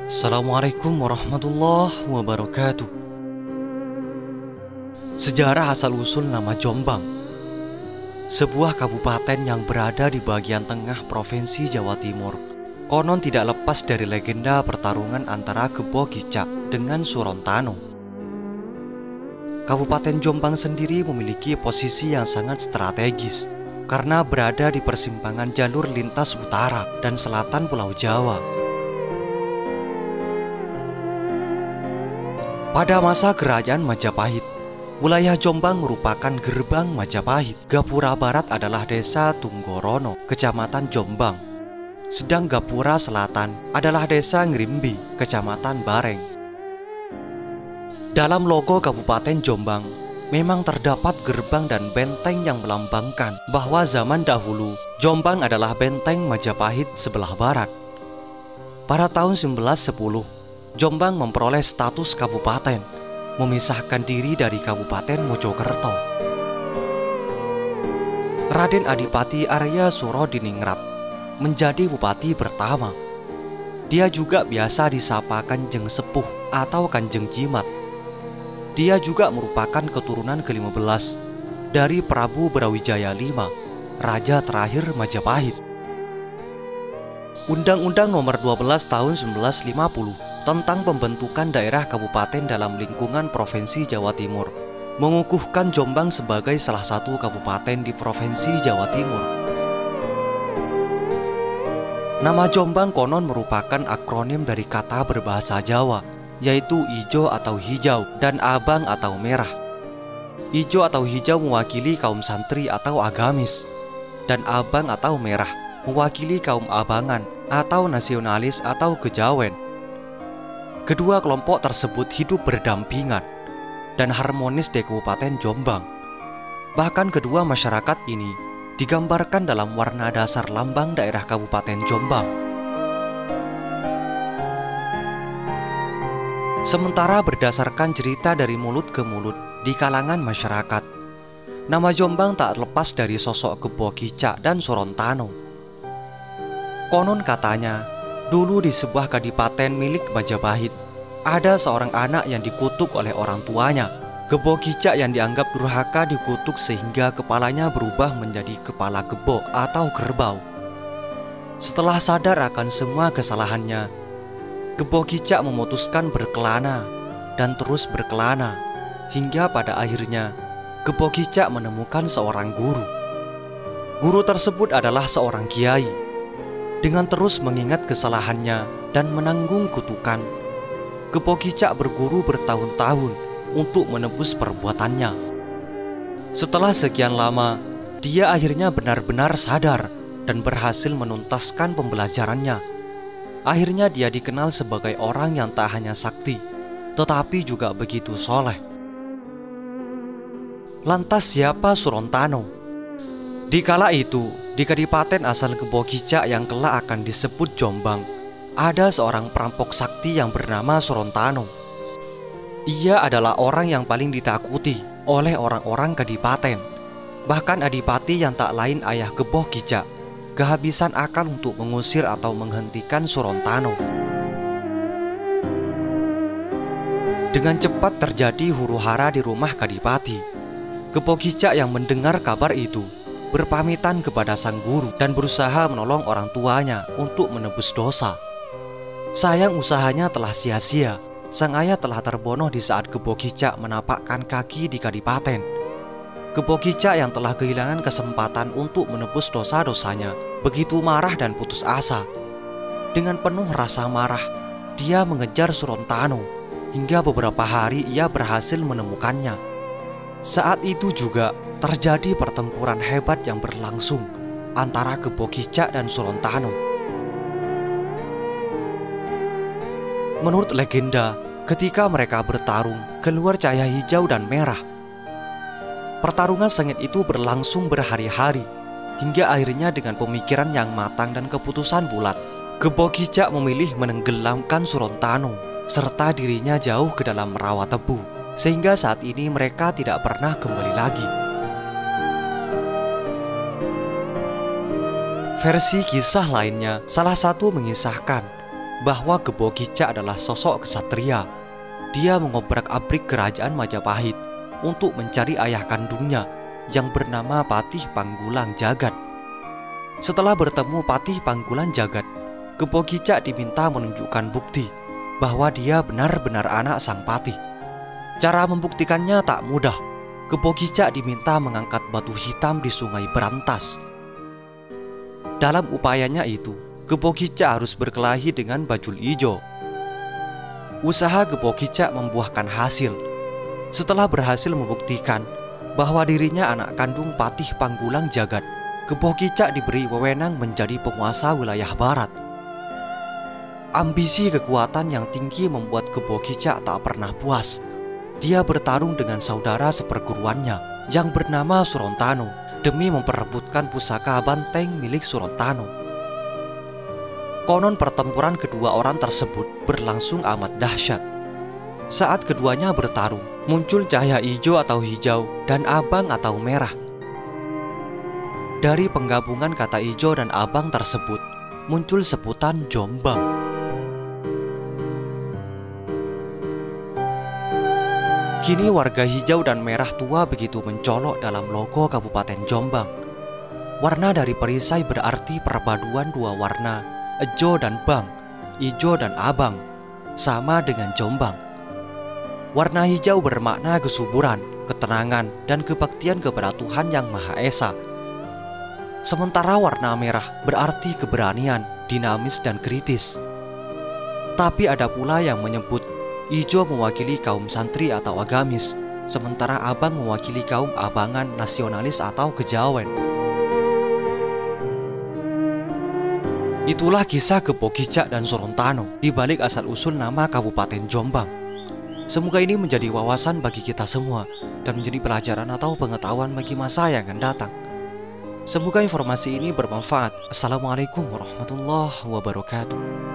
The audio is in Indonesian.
Assalamualaikum warahmatullahi wabarakatuh. Sejarah asal-usul nama Jombang, sebuah kabupaten yang berada di bagian tengah Provinsi Jawa Timur, konon tidak lepas dari legenda pertarungan antara Gebo Kicak dengan Surontano. Kabupaten Jombang sendiri memiliki posisi yang sangat strategis karena berada di persimpangan jalur lintas utara dan selatan Pulau Jawa. Pada masa Kerajaan Majapahit, wilayah Jombang merupakan gerbang Majapahit. Gapura Barat adalah desa Tunggorono, kecamatan Jombang. Sedang Gapura Selatan adalah desa Ngrimbi, kecamatan Bareng. Dalam logo Kabupaten Jombang, memang terdapat gerbang dan benteng yang melambangkan bahwa zaman dahulu Jombang adalah benteng Majapahit sebelah barat. Pada tahun 1910, Jombang memperoleh status kabupaten, memisahkan diri dari Kabupaten Mojokerto. Raden Adipati Arya Surodiningrat menjadi bupati pertama. Dia juga biasa disapa Kanjeng Sepuh atau Kanjeng Jimat. Dia juga merupakan keturunan ke-15 dari Prabu Brawijaya V, raja terakhir Majapahit. Undang-Undang Nomor 12 Tahun 1950 tentang pembentukan daerah kabupaten dalam lingkungan Provinsi Jawa Timur mengukuhkan Jombang sebagai salah satu kabupaten di Provinsi Jawa Timur. Nama Jombang konon merupakan akronim dari kata berbahasa Jawa, yaitu ijo atau hijau dan abang atau merah. Ijo atau hijau mewakili kaum santri atau agamis, dan abang atau merah mewakili kaum abangan atau nasionalis atau kejawen. Kedua kelompok tersebut hidup berdampingan dan harmonis di Kabupaten Jombang. Bahkan kedua masyarakat ini digambarkan dalam warna dasar lambang daerah Kabupaten Jombang. Sementara berdasarkan cerita dari mulut ke mulut di kalangan masyarakat, nama Jombang tak lepas dari sosok Gebo Kicak dan Surontano. Konon katanya, dulu di sebuah kadipaten milik Majapahit, ada seorang anak yang dikutuk oleh orang tuanya. Gebo Kicak yang dianggap durhaka dikutuk sehingga kepalanya berubah menjadi kepala kebo atau kerbau. Setelah sadar akan semua kesalahannya, Gebo Kicak memutuskan berkelana dan terus berkelana, hingga pada akhirnya Gebo Kicak menemukan seorang guru. Guru tersebut adalah seorang kiai. Dengan terus mengingat kesalahannya dan menanggung kutukan, Gebo Kicak berguru bertahun-tahun untuk menebus perbuatannya. Setelah sekian lama, dia akhirnya benar-benar sadar dan berhasil menuntaskan pembelajarannya. Akhirnya dia dikenal sebagai orang yang tak hanya sakti, tetapi juga begitu soleh. Lantas siapa Surontano? Di kala itu, di kadipaten asal Gebo Kicak yang kelak akan disebut Jombang, ada seorang perampok sakti yang bernama Surontano. Ia adalah orang yang paling ditakuti oleh orang-orang kadipaten. Bahkan adipati yang tak lain ayah Gebo Kicak kehabisan akal untuk mengusir atau menghentikan Surontano. Dengan cepat terjadi huru-hara di rumah kadipati. Gebo Kicak yang mendengar kabar itu berpamitan kepada sang guru dan berusaha menolong orang tuanya untuk menebus dosa. Sayang usahanya telah sia-sia. Sang ayah telah terbunuh di saat Gebo Kicak menapakkan kaki di kadipaten. Gebo Kicak yang telah kehilangan kesempatan untuk menebus dosa-dosanya begitu marah dan putus asa. Dengan penuh rasa marah, dia mengejar Surontano hingga beberapa hari ia berhasil menemukannya. Saat itu juga terjadi pertempuran hebat yang berlangsung antara Gebo Kicak dan Surontano. Menurut legenda, ketika mereka bertarung, keluar cahaya hijau dan merah. Pertarungan sengit itu berlangsung berhari-hari, hingga akhirnya dengan pemikiran yang matang dan keputusan bulat, Gebo Kicak memilih menenggelamkan Surontano serta dirinya jauh ke dalam rawa tebu, sehingga saat ini mereka tidak pernah kembali lagi. Versi kisah lainnya, salah satu mengisahkan bahwa Gebo Kicak adalah sosok kesatria. Dia mengobrak-abrik kerajaan Majapahit untuk mencari ayah kandungnya yang bernama Patih Panggulang Jagat. Setelah bertemu Patih Panggulang Jagat, Gebo Kicak diminta menunjukkan bukti bahwa dia benar-benar anak sang patih. Cara membuktikannya tak mudah. Gebo Kicak diminta mengangkat batu hitam di Sungai Berantas. Dalam upayanya itu, Gebo Kicak harus berkelahi dengan bajul ijo. Usaha Gebo Kicak membuahkan hasil. Setelah berhasil membuktikan bahwa dirinya anak kandung Patih Panggulang Jagat, Gebo Kicak diberi wewenang menjadi penguasa wilayah barat. Ambisi kekuatan yang tinggi membuat Gebo Kicak tak pernah puas. Dia bertarung dengan saudara seperguruannya yang bernama Sorontano demi memperebutkan pusaka banteng milik Sorontano. Konon pertempuran kedua orang tersebut berlangsung amat dahsyat. Saat keduanya bertarung, muncul cahaya hijau atau hijau dan abang atau merah. Dari penggabungan kata hijau dan abang tersebut, muncul sebutan Jombang. Kini warga hijau dan merah tua begitu mencolok dalam logo Kabupaten Jombang. Warna dari perisai berarti perpaduan dua warna, ejo dan bang, ijo dan abang, sama dengan Jombang. Warna hijau bermakna kesuburan, ketenangan, dan kebaktian kepada Tuhan Yang Maha Esa. Sementara warna merah berarti keberanian, dinamis, dan kritis. Tapi ada pula yang menyebut ijo mewakili kaum santri atau agamis, sementara abang mewakili kaum abangan, nasionalis, atau kejawen. Itulah kisah Gebo Kicak dan Sorontano di balik asal-usul nama Kabupaten Jombang. Semoga ini menjadi wawasan bagi kita semua dan menjadi pelajaran atau pengetahuan bagi masa yang akan datang. Semoga informasi ini bermanfaat. Assalamualaikum warahmatullahi wabarakatuh.